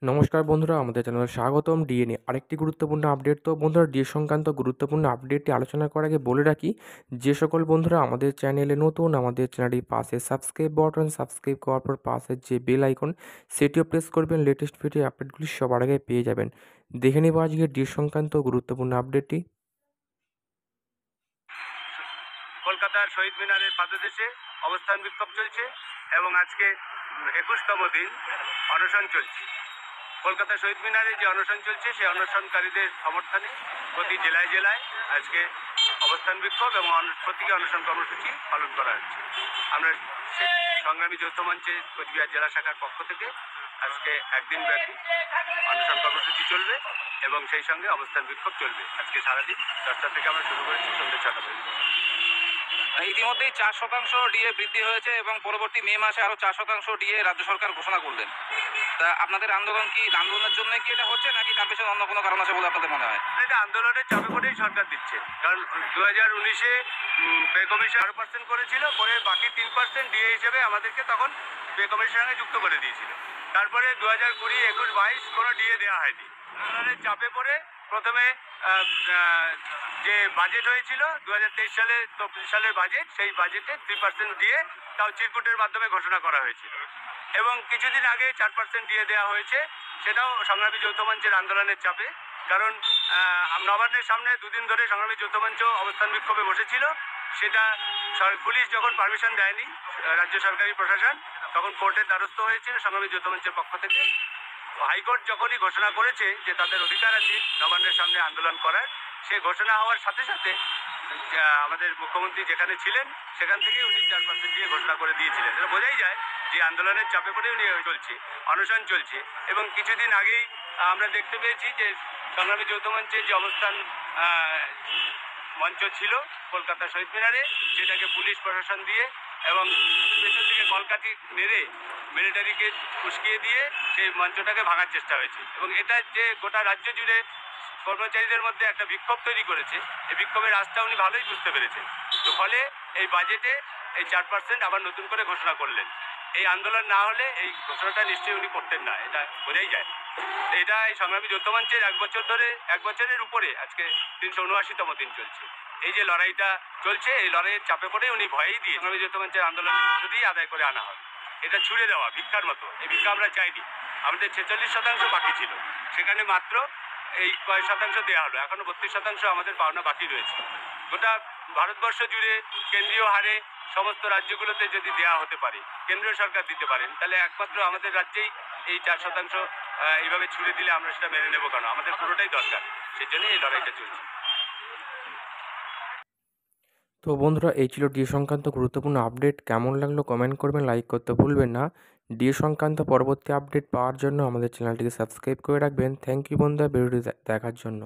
নমস্কার বন্ধুরা, আমাদের চ্যানেলে স্বাগতম। ডিএ নিয়ে আরেকটি গুরুত্বপূর্ণ আপডেট। তো বন্ধুরা, ডিএ সংক্রান্ত গুরুত্বপূর্ণ আপডেটটি আলোচনা করার আগে বলে রাখি, যে সকল বন্ধুরা আমাদের চ্যানেলে নতুন, আমাদের চ্যানেলটির পাশে সাবস্ক্রাইব বাটন, সাবস্ক্রাইব করার পর পাশের যে বেল আইকন সেটিও প্রেস করবেন। লেটেস্ট ভিডিও আপডেটগুলি সবার আগে পেয়ে যাবেন। দেখে নেব আজকে ডিএ সংক্রান্ত গুরুত্বপূর্ণ আপডেটটি। কলকাতার শহীদ মিনারের পাদদেশে অবস্থান বিক্ষোভ চলছে এবং আজকে 21তম দিন অনশন চলছে। কলকাতা শহীদ মিনারে যে অনশন চলছে সেই অনশনকারীদের সমর্থনে প্রতি জেলায় জেলায় আজকে অবস্থান বিক্ষোভ এবং প্রতীকী অনশন কর্মসূচি পালন করা হচ্ছে। আমরা সংগ্রামী যৌথ মঞ্চে কোচবিহার জেলা শাখার পক্ষ থেকে আজকে একদিন ব্যাপী অনশন কর্মসূচি চলবে এবং সেই সঙ্গে অবস্থান বিক্ষোভ চলবে। আজকে সারাদিন 10টা থেকে আমরা শুরু করেছি সন্ধ্যে 6টা পর্যন্ত। ইতিমধ্যেই 4% ডিএ বৃদ্ধি হয়েছে এবং পরবর্তী মে মাসে আরো 4% ডিএ রাজ্য সরকার ঘোষণা করলেন। তা আপনাদের আন্দোলনের জন্য কি এটা হচ্ছে, নাকি তার পেছনে অন্য কোনো কারণ আছে বলে আপনাদের মনে হয়? এটা আন্দোলনের চাপে পড়েই সরকার দিচ্ছে, কারণ 2019-এ পে কমিশন 12% করেছিল, পরে বাকি 3% ডিএ হিসেবে আমাদেরকে তখন পে কমিশনের সঙ্গে যুক্ত করে দিয়েছিল। তারপরে 2020, 21, 22 কোনো ডিএ দেওয়া হয়নি। আন্দোলনের চাপে পড়ে প্রথমে যে বাজেট হয়েছিল 2023 সালে 24 সালের বাজেট, সেই বাজেটে 3% দিয়ে তাও চিরকুটের মাধ্যমে ঘোষণা করা হয়েছিল এবং কিছুদিন আগে 4% দিয়ে দেওয়া হয়েছে। সেটাও সংগ্রামী যৌথ মঞ্চের আন্দোলনের চাপে, কারণ নবান্নের সামনে দুদিন ধরে সংগ্রামী যৌথ মঞ্চ অবস্থান বিক্ষোভে বসেছিল। সেটা পুলিশ যখন পারমিশন দেয়নি, রাজ্য সরকারি প্রশাসন, তখন কোর্টের দ্বারস্থ হয়েছিল সংগ্রামী যৌথ মঞ্চের পক্ষ থেকে। হাইকোর্ট যখনই ঘোষণা করেছে যে তাদের অধিকার আছে নবান্নের সামনে আন্দোলন করার, সে ঘোষণা হওয়ার সাথে সাথে আমাদের মুখ্যমন্ত্রী যেখানে ছিলেন সেখান থেকে উনি 4% দিয়ে ঘোষণা করে দিয়েছিলেন। এটা বোঝাই যায় যে আন্দোলনের চাপে পড়ে উনি চলছে, অনশন চলছে। এবং কিছুদিন আগেই আমরা দেখতে পেয়েছি যে সংগ্রামী যৌথ মঞ্চের যে অবস্থান মঞ্চ ছিল কলকাতা শহীদ মিনারে, সেটাকে পুলিশ প্রশাসন দিয়ে এবং পেছন থেকে কলকাঠি মেরে মিলিটারিকে উস্কিয়ে দিয়ে সেই মঞ্চটাকে ভাঙার চেষ্টা হয়েছে। এবং এটা যে গোটা রাজ্য জুড়ে কর্মচারীদের মধ্যে একটা বিক্ষোভ তৈরি করেছে, এই বিক্ষোভের রাস্তা উনি ভালোই বুঝতে পেরেছেন। তো ফলে এই বাজেটে এই 4% আবার নতুন করে ঘোষণা করলেন। এই আন্দোলন না হলে এই ঘোষণাটা নিশ্চয়ই উনি করতেন না, এটা বোঝাই যায়। এটা এই সংগ্রামী যৌথ মঞ্চের 1 বছর ধরে, 1 বছরের উপরে আজকে 379তম দিন চলছে। এই যে লড়াইটা চলছে, এই লড়াইয়ের চাপে পড়ে উনি ভয়েই দিয়ে সংগ্রামী যৌথ মঞ্চের আন্দোলনের মধ্য দিয়ে আদায় করে আনা হয়। এটা ছুড়ে দেওয়া ভিক্ষার মতো। এই ভিক্ষা আমরা চাইনি। আমাদের 46% বাকি ছিল, সেখানে মাত্র এই কয়েক শতাংশ দেওয়া হলো। এখনো 32% আমাদের পাওনা বাকি রয়েছে। গোটা ভারতবর্ষ জুড়ে কেন্দ্রীয় হারে সমস্ত রাজ্যগুলোতে যদি দেওয়া হতে পারে, কেন্দ্রীয় সরকার দিতে পারেন, তাহলে একমাত্র আমাদের রাজ্যেই এই 4% এইভাবে ছুড়ে দিলে আমরা সেটা মেনে নেবো কেন? আমাদের পুরোটাই দরকার, সেই জন্য এই লড়াইটা চলছে। তো বন্ধুরা, এই ছিল ডিএ সংক্রান্ত গুরুত্বপূর্ণ আপডেট। কেমন লাগলো কমেন্ট করবেন, লাইক করতে ভুলবেন না। ডিএ সংক্রান্ত পরবর্তী আপডেট পাওয়ার জন্য আমাদের চ্যানেলটিকে সাবস্ক্রাইব করে রাখবেন। থ্যাংক ইউ বন্ধুরা ভিডিওটি দেখার জন্য।